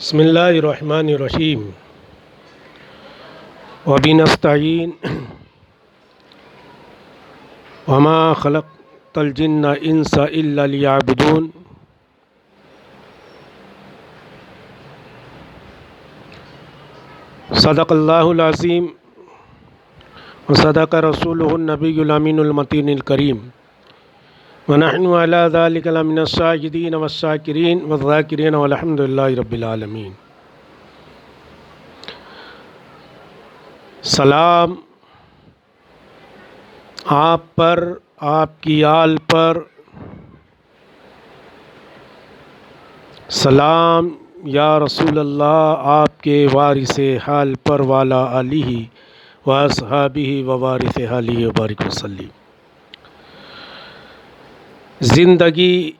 بسم اللہ الرحمن الرحیم وبہ نستعین وما خلقت الجن والانس الا لیعبدون۔ صدق اللہ العظیم وصدق رسولہ النبی الامین المتین الکریم، ونحن علی ذلک لمن الشاہدین والشاکرین والذاکرین والحمد للہ رب العالمین۔ سلام آپ پر، آپ کی آل پر، سلام یا رسول اللہ آپ کے وارث حال پر، والا آلہ و اصحابہ و وارث حالہ وبارک وسلم۔ زندگی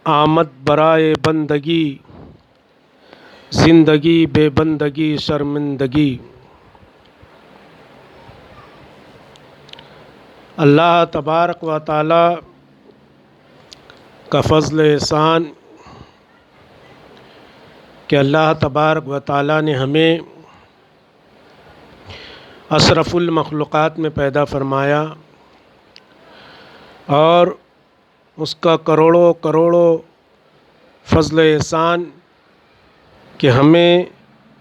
آمد برائے بندگی، زندگی بے بندگی شرمندگی۔ اللہ تبارک و تعالی کا فضل احسان کہ اللہ تبارک و تعالی نے ہمیں اشرف المخلوقات میں پیدا فرمایا، اور اس کا کروڑوں کروڑوں فضل احسان کہ ہمیں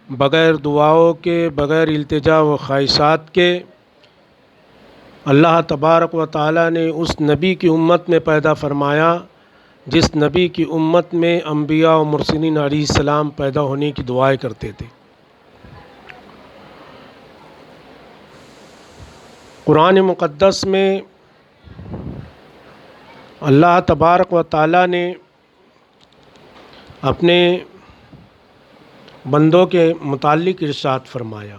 بغیر دعاؤں کے، بغیر التجا و خواہشات کے اللہ تبارک و تعالی نے اس نبی کی امت میں پیدا فرمایا جس نبی کی امت میں انبیاء و مرسلین علیہ السلام پیدا ہونے کی دعائیں کرتے تھے۔ قرآن مقدس میں اللہ تبارک و تعالی نے اپنے بندوں کے متعلق ارشاد فرمایا۔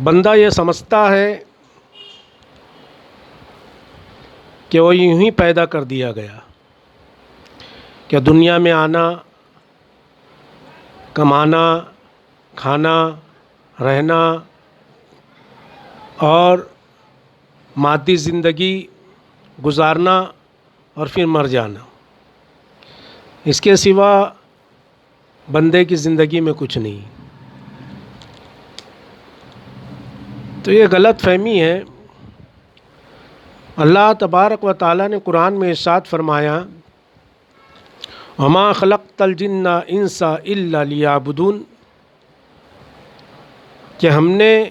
بندہ یہ سمجھتا ہے کہ وہ یوں ہی پیدا کر دیا گیا، کہ دنیا میں آنا، کمانا، کھانا، رہنا اور مادی زندگی گزارنا اور پھر مر جانا، اس کے سوا بندے کی زندگی میں کچھ نہیں۔ تو یہ غلط فہمی ہے۔ اللہ تبارک و تعالی نے قرآن میں ارشاد فرمایا، وما خلقت الجن والانس الا لیعبدون، کہ ہم نے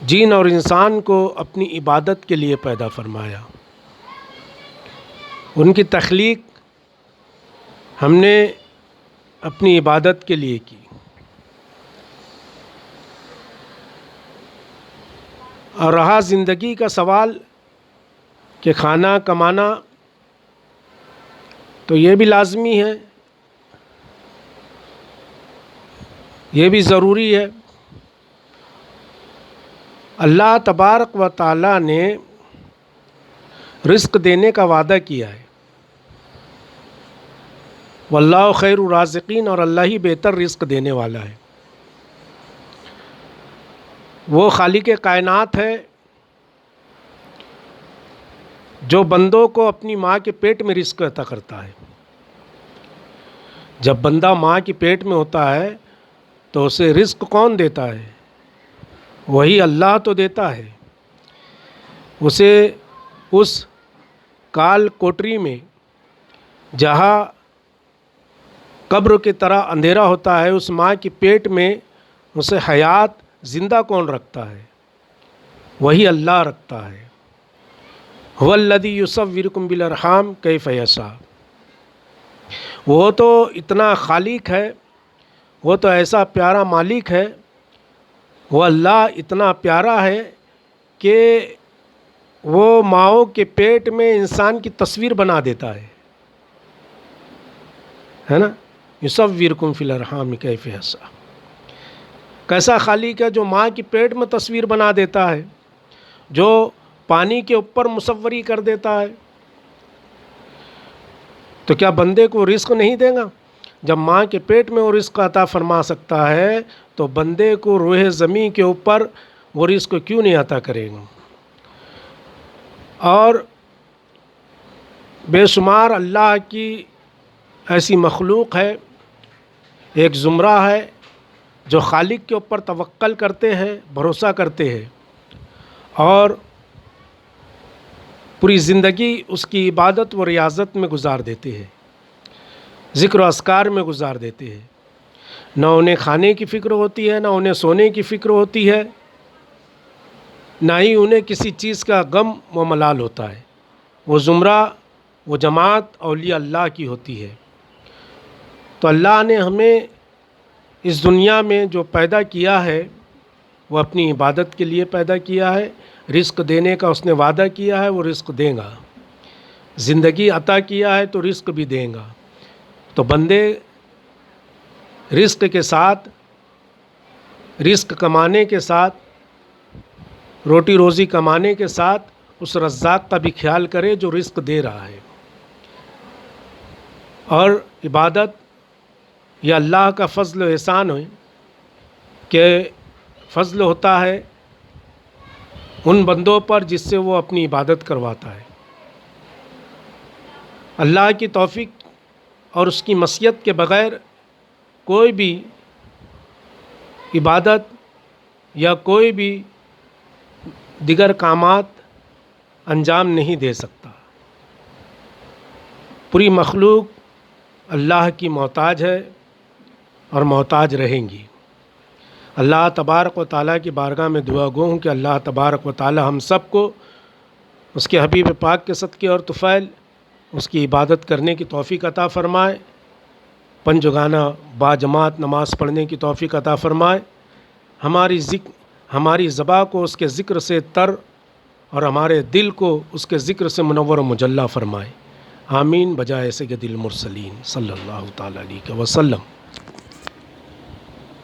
جن اور انسان کو اپنی عبادت کے لیے پیدا فرمایا۔ ان کی تخلیق ہم نے اپنی عبادت کے لیے کی، اور رہا زندگی کا سوال کہ کھانا کمانا، تو یہ بھی لازمی ہے، یہ بھی ضروری ہے۔ اللہ تبارک و تعالی نے رزق دینے کا وعدہ کیا ہے، واللہ خیر الرازقین، اور اللہ ہی بہتر رزق دینے والا ہے۔ وہ خالق کائنات ہے جو بندوں کو اپنی ماں کے پیٹ میں رزق عطا کرتا ہے۔ جب بندہ ماں کے پیٹ میں ہوتا ہے تو اسے رزق کون دیتا ہے؟ وہی اللہ تو دیتا ہے۔ اسے اس کال کوٹری میں جہاں قبر کی طرح اندھیرا ہوتا ہے، اس ماں کے پیٹ میں اسے حیات زندہ کون رکھتا ہے؟ وہی اللہ رکھتا ہے۔ هو الذی یصورکم بالارحام کیف یشاء۔ وہ تو اتنا خالق ہے، وہ تو ایسا پیارا مالک ہے، وہ اللہ اتنا پیارا ہے کہ وہ ماؤں کے پیٹ میں انسان کی تصویر بنا دیتا ہے نا، یصورکم فی الارحام کیف یشاء۔ کیسا خالق ہے جو ماں کی پیٹ میں تصویر بنا دیتا ہے، جو پانی کے اوپر مصوری کر دیتا ہے، تو کیا بندے کو رزق نہیں دے گا؟ جب ماں کے پیٹ میں وہ رزق عطا فرما سکتا ہے تو بندے کو روح زمین کے اوپر وہ رزق کیوں نہیں عطا کرے گا؟ اور بے شمار اللہ کی ایسی مخلوق ہے، ایک زمرہ ہے جو خالق کے اوپر توکل کرتے ہیں، بھروسہ کرتے ہیں اور پوری زندگی اس کی عبادت و ریاضت میں گزار دیتے ہیں، ذکر و اذکار میں گزار دیتے ہیں۔ نہ انہیں کھانے کی فکر ہوتی ہے، نہ انہیں سونے کی فکر ہوتی ہے، نہ ہی انہیں کسی چیز کا غم و ملال ہوتا ہے۔ وہ زمرہ، وہ جماعت اولیاء اللہ کی ہوتی ہے۔ تو اللہ نے ہمیں اس دنیا میں جو پیدا کیا ہے وہ اپنی عبادت کے لیے پیدا کیا ہے۔ رزق دینے کا اس نے وعدہ کیا ہے، وہ رزق دے گا۔ زندگی عطا کیا ہے تو رزق بھی دے گا۔ تو بندے رزق کے ساتھ، رزق کمانے کے ساتھ، روٹی روزی کمانے کے ساتھ اس رزاق کا بھی خیال کرے جو رزق دے رہا ہے۔ اور عبادت یہ اللہ کا فضل و احسان ہے کہ فضل ہوتا ہے ان بندوں پر جس سے وہ اپنی عبادت کرواتا ہے۔ اللہ کی توفیق اور اس کی مشیت کے بغیر کوئی بھی عبادت یا کوئی بھی دیگر کامات انجام نہیں دے سکتا۔ پوری مخلوق اللہ کی محتاج ہے اور محتاج رہیں گی۔ اللہ تبارک و تعالیٰ کی بارگاہ میں دعا گو ہوں کہ اللہ تبارک و تعالیٰ ہم سب کو اس کے حبیب پاک کے صدقے اور طفیل اس کی عبادت کرنے کی توفیق عطا فرمائے، پنجگانہ با جماعت نماز پڑھنے کی توفیق عطا فرمائے، ہماری زبان کو اس کے ذکر سے تر اور ہمارے دل کو اس کے ذکر سے منور و مجلہ فرمائے۔ آمین بجائے سید المرسلین صلی اللہ تعالیٰ علیہ وسلم۔